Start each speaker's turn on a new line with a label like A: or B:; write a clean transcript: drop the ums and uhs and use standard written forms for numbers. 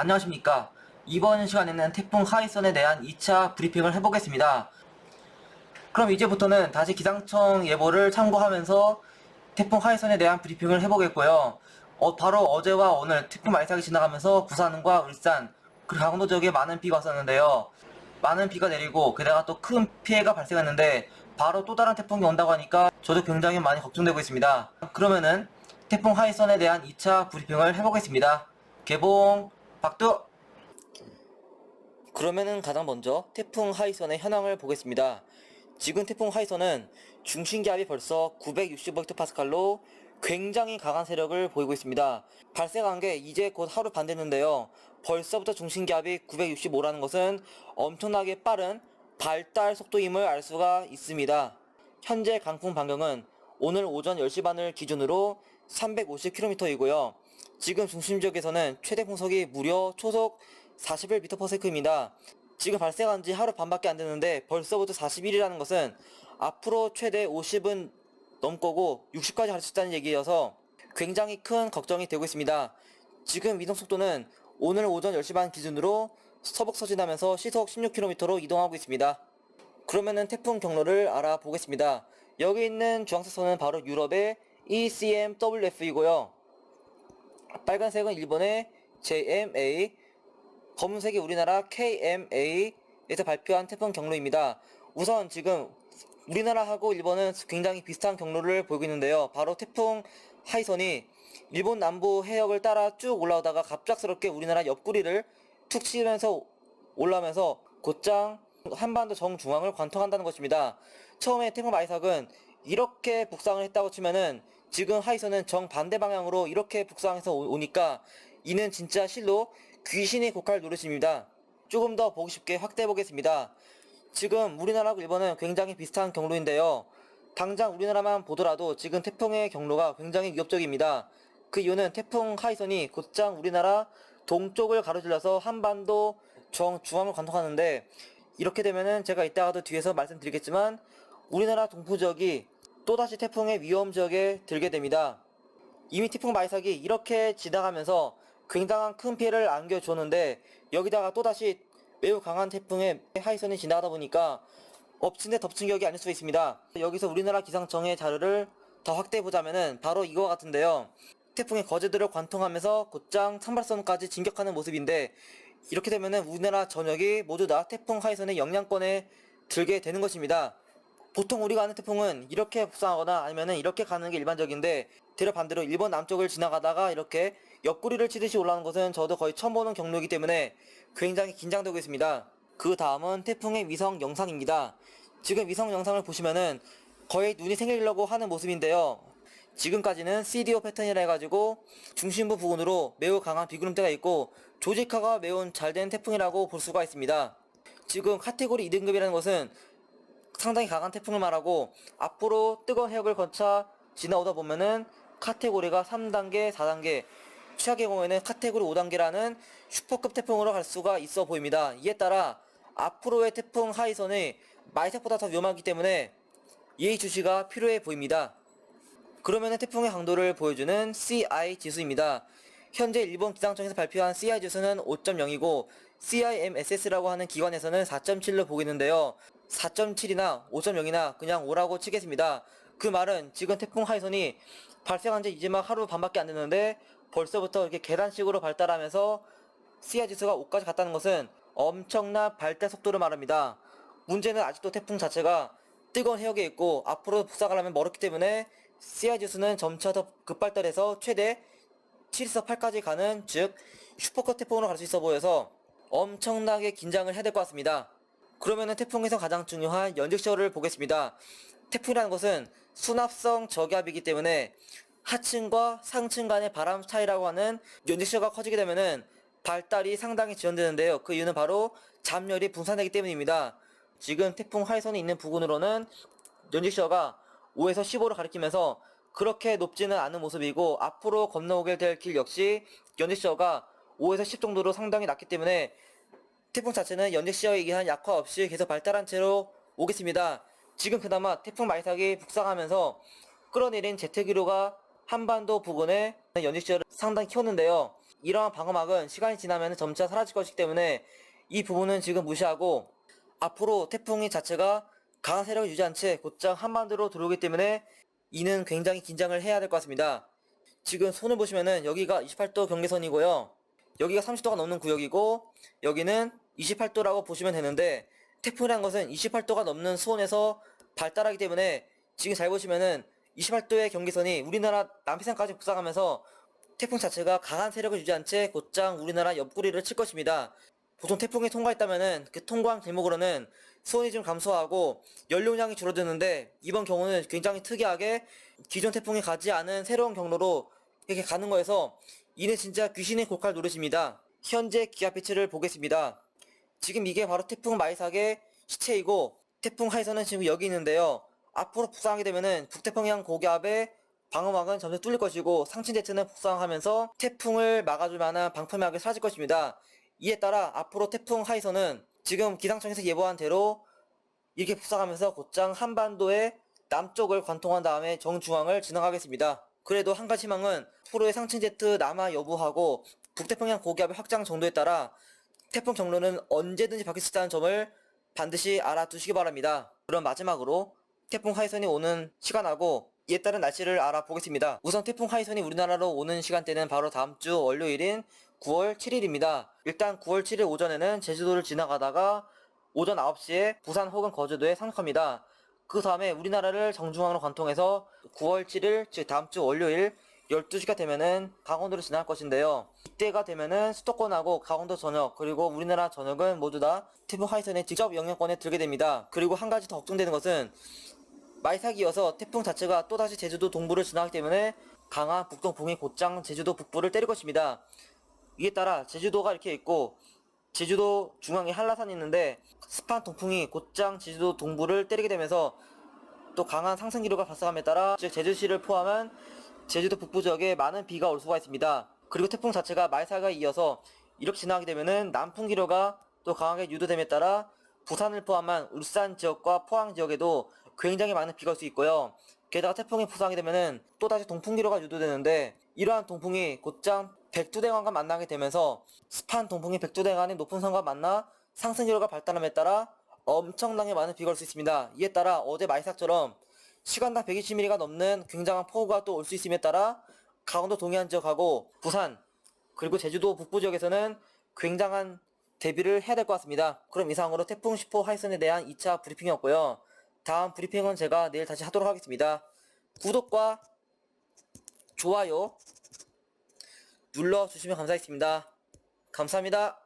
A: 안녕하십니까. 이번 시간에는 태풍 하이선에 대한 2차 브리핑을 해보겠습니다. 그럼 이제부터는 다시 기상청 예보를 참고하면서 태풍 하이선에 대한 브리핑을 해보겠고요. 바로 어제와 오늘 태풍 말삭이 지나가면서 부산과 울산, 그리고 강원도 지역에 많은 비가 왔었는데요. 많은 비가 내리고 게다가 또 큰 피해가 발생했는데 바로 또 다른 태풍이 온다고 하니까 저도 굉장히 많이 걱정되고 있습니다. 그러면은 태풍 하이선에 대한 2차 브리핑을 해보겠습니다. 개봉 박두. 그러면은 가장 먼저 태풍 하이선의 현황을 보겠습니다. 지금 태풍 하이선은 중심기압이 벌써 965헥토파스칼로 굉장히 강한 세력을 보이고 있습니다. 발생한 게 이제 곧 하루 반 됐는데요. 벌써부터 중심기압이 965라는 것은 엄청나게 빠른 발달 속도임을 알 수가 있습니다. 현재 강풍 반경은 오늘 오전 10시 반을 기준으로 350km이고요. 지금 중심 지역에서는 최대 풍속이 무려 초속 41m/s입니다. 지금 발생한 지 하루 반밖에 안 됐는데 벌써부터 41이라는 것은 앞으로 최대 50은 넘고고 60까지 갈 수 있다는 얘기여서 굉장히 큰 걱정이 되고 있습니다. 지금 이동 속도는 오늘 오전 10시 반 기준으로 서북 서진하면서 시속 16km로 이동하고 있습니다. 그러면은 태풍 경로를 알아보겠습니다. 여기 있는 주황색 선은 바로 유럽의 ECMWF이고요. 빨간색은 일본의 JMA, 검은색이 우리나라 KMA에서 발표한 태풍 경로입니다. 우선 지금 우리나라하고 일본은 굉장히 비슷한 경로를 보이고 있는데요. 바로 태풍 하이선이 일본 남부 해역을 따라 쭉 올라오다가 갑작스럽게 우리나라 옆구리를 툭 치면서 올라오면서 곧장 한반도 정중앙을 관통한다는 것입니다. 처음에 태풍 마이삭은 이렇게 북상을 했다고 치면은 지금 하이선은 정반대 방향으로 이렇게 북상해서 오니까 이는 진짜 실로 귀신이 곡할 노릇입니다. 조금 더 보기 쉽게 확대해 보겠습니다. 지금 우리나라하고 일본은 굉장히 비슷한 경로인데요. 당장 우리나라만 보더라도 지금 태풍의 경로가 굉장히 위협적입니다. 그 이유는 태풍 하이선이 곧장 우리나라 동쪽을 가로질러서 한반도 정중앙을 관통하는데, 이렇게 되면은 제가 이따가도 뒤에서 말씀드리겠지만 우리나라 동부 지역이 또다시 태풍의 위험 지역에 들게 됩니다. 이미 태풍 마이삭이 이렇게 지나가면서 굉장한 큰 피해를 안겨주었는데 여기다가 또다시 매우 강한 태풍의 하이선이 지나가다 보니까 엎친 데 덮친 격이 아닐 수 있습니다. 여기서 우리나라 기상청의 자료를 더 확대해보자면은 바로 이거와 같은데요. 태풍의 거제도를 관통하면서 곧장 찬발선까지 진격하는 모습인데, 이렇게 되면은 우리나라 전역이 모두 다 태풍 하이선의 영향권에 들게 되는 것입니다. 보통 우리가 아는 태풍은 이렇게 북상하거나 아니면은 이렇게 가는 게 일반적인데, 대려 반대로 일본 남쪽을 지나가다가 이렇게 옆구리를 치듯이 올라오는 것은 저도 거의 처음 보는 경로이기 때문에 굉장히 긴장되고 있습니다. 그 다음은 태풍의 위성 영상입니다. 지금 위성 영상을 보시면은 거의 눈이 생기려고 하는 모습인데요. 지금까지는 CDO 패턴이라 해가지고 중심부 부근으로 매우 강한 비구름대가 있고 조직화가 매우 잘된 태풍이라고 볼 수가 있습니다. 지금 카테고리 2등급이라는 것은 상당히 강한 태풍을 말하고, 앞으로 뜨거운 해역을 거쳐 지나오다 보면은 카테고리가 3단계, 4단계, 최악의 경우에는 카테고리 5단계라는 슈퍼급 태풍으로 갈 수가 있어 보입니다. 이에 따라 앞으로의 태풍 하이선이 마이삭보다 더 위험하기 때문에 예의주시가 필요해 보입니다. 그러면은 태풍의 강도를 보여주는 CI 지수입니다. 현재 일본 기상청에서 발표한 CI 지수는 5.0이고 CIMSS라고 하는 기관에서는 4.7로 보고 있는데요. 4.7이나 5.0이나 그냥 5라고 치겠습니다. 그 말은 지금 태풍 하이선이 발생한 지 이제 막 하루 반밖에 안 됐는데 벌써부터 이렇게 계단식으로 발달하면서 CI 지수가 5까지 갔다는 것은 엄청난 발달 속도를 말합니다. 문제는 아직도 태풍 자체가 뜨거운 해역에 있고 앞으로 북상하려면 멀었기 때문에 CI 지수는 점차 더 급발달해서 최대 7에서 8까지 가는, 즉 슈퍼컷 태풍으로 갈 수 있어 보여서 엄청나게 긴장을 해야 될 것 같습니다. 그러면은 태풍에서 가장 중요한 연직시어를 보겠습니다. 태풍이라는 것은 수납성 저기압이기 때문에 하층과 상층 간의 바람 차이라고 하는 연직시어가 커지게 되면은 발달이 상당히 지연되는데요. 그 이유는 바로 잡열이 분산되기 때문입니다. 지금 태풍 하이선이 있는 부근으로는 연직시어가 5에서 15를 가리키면서 그렇게 높지는 않은 모습이고, 앞으로 건너오게 될 길 역시 연직시어가 5에서 10 정도로 상당히 낮기 때문에 태풍 자체는 연직시어에 의한 약화 없이 계속 발달한 채로 오겠습니다. 지금 그나마 태풍 마이삭이 북상하면서 끌어내린 제트기류가 한반도 부근에 연직시어를 상당히 키웠는데요. 이러한 방어막은 시간이 지나면 점차 사라질 것이기 때문에 이 부분은 지금 무시하고 앞으로 태풍이 자체가 강한 세력을 유지한 채 곧장 한반도로 들어오기 때문에 이는 굉장히 긴장을 해야 될 것 같습니다. 지금 손을 보시면은 여기가 28도 경계선이고요. 여기가 30도가 넘는 구역이고 여기는 28도라고 보시면 되는데 태풍이라는 것은 28도가 넘는 수온에서 발달하기 때문에 지금 잘 보시면은 28도의 경계선이 우리나라 남해상까지 북상하면서 태풍 자체가 강한 세력을 유지한 채 곧장 우리나라 옆구리를 칠 것입니다. 보통 태풍이 통과했다면은 그 통과한 대목으로는 수온이 좀 감소하고 연료량이 줄어드는데 이번 경우는 굉장히 특이하게 기존 태풍이 가지 않은 새로운 경로로 이렇게 가는 거여서 이는 진짜 귀신의 골칼 노릇입니다. 현재 기압비치를 보겠습니다. 지금 이게 바로 태풍 마이삭의 시체이고 태풍 하에서는 지금 여기 있는데요. 앞으로 북상하게 되면은 북태평양 고기압의 방어막은 점점 뚫릴 것이고 상층 제트는 북상하면서 태풍을 막아줄 만한 방패막이 사라질 것입니다. 이에 따라 앞으로 태풍 하에서는 지금 기상청에서 예보한 대로 이렇게 북상하면서 곧장 한반도의 남쪽을 관통한 다음에 정중앙을 지나가겠습니다. 그래도 한 가지 희망은 프로의 상층 제트 남하 여부하고 북태평양 고기압의 확장 정도에 따라 태풍 경로는 언제든지 바뀔 수 있다는 점을 반드시 알아두시기 바랍니다. 그럼 마지막으로 태풍 하이선이 오는 시간하고 이에 따른 날씨를 알아보겠습니다. 우선 태풍 하이선이 우리나라로 오는 시간대는 바로 다음주 월요일인 9월 7일입니다. 일단 9월 7일 오전에는 제주도를 지나가다가 오전 9시에 부산 혹은 거제도에 상륙합니다. 그 다음에 우리나라를 정중앙으로 관통해서 9월 7일 즉 다음주 월요일 12시가 되면은 강원도로 지나갈 것인데요. 이때가 되면은 수도권하고 강원도 전역 그리고 우리나라 전역은 모두 다 태풍 하이선의 직접 영향권에 들게 됩니다. 그리고 한 가지 더 걱정되는 것은 마이삭이 이어서 태풍 자체가 또다시 제주도 동부를 지나가기 때문에 강한 북동풍이 곧장 제주도 북부를 때릴 것입니다. 이에 따라 제주도가 이렇게 있고 제주도 중앙에 한라산이 있는데 습한 동풍이 곧장 제주도 동부를 때리게 되면서 또 강한 상승 기류가 발생함에 따라 즉 제주시를 포함한 제주도 북부 지역에 많은 비가 올 수가 있습니다. 그리고 태풍 자체가 마이삭에 이어서 이렇게 지나가게 되면은 남풍 기류가 또 강하게 유도됨에 따라 부산을 포함한 울산 지역과 포항 지역에도 굉장히 많은 비가 올 수 있고요. 게다가 태풍이 부상하게 되면은 또다시 동풍 기류가 유도되는데 이러한 동풍이 곧장 백두대간과 만나게 되면서 습한 동풍이 백두대간의 높은 산과 만나 상승 기류가 발달함에 따라 엄청나게 많은 비가 올 수 있습니다. 이에 따라 어제 마이삭처럼 시간당 120mm가 넘는 굉장한 폭우가 또 올 수 있음에 따라 강원도 동해안 지역하고 부산 그리고 제주도 북부 지역에서는 굉장한 대비를 해야 될 것 같습니다. 그럼 이상으로 태풍 10호 하이선에 대한 2차 브리핑이었고요. 다음 브리핑은 제가 내일 다시 하도록 하겠습니다. 구독과 좋아요 눌러주시면 감사하겠습니다. 감사합니다.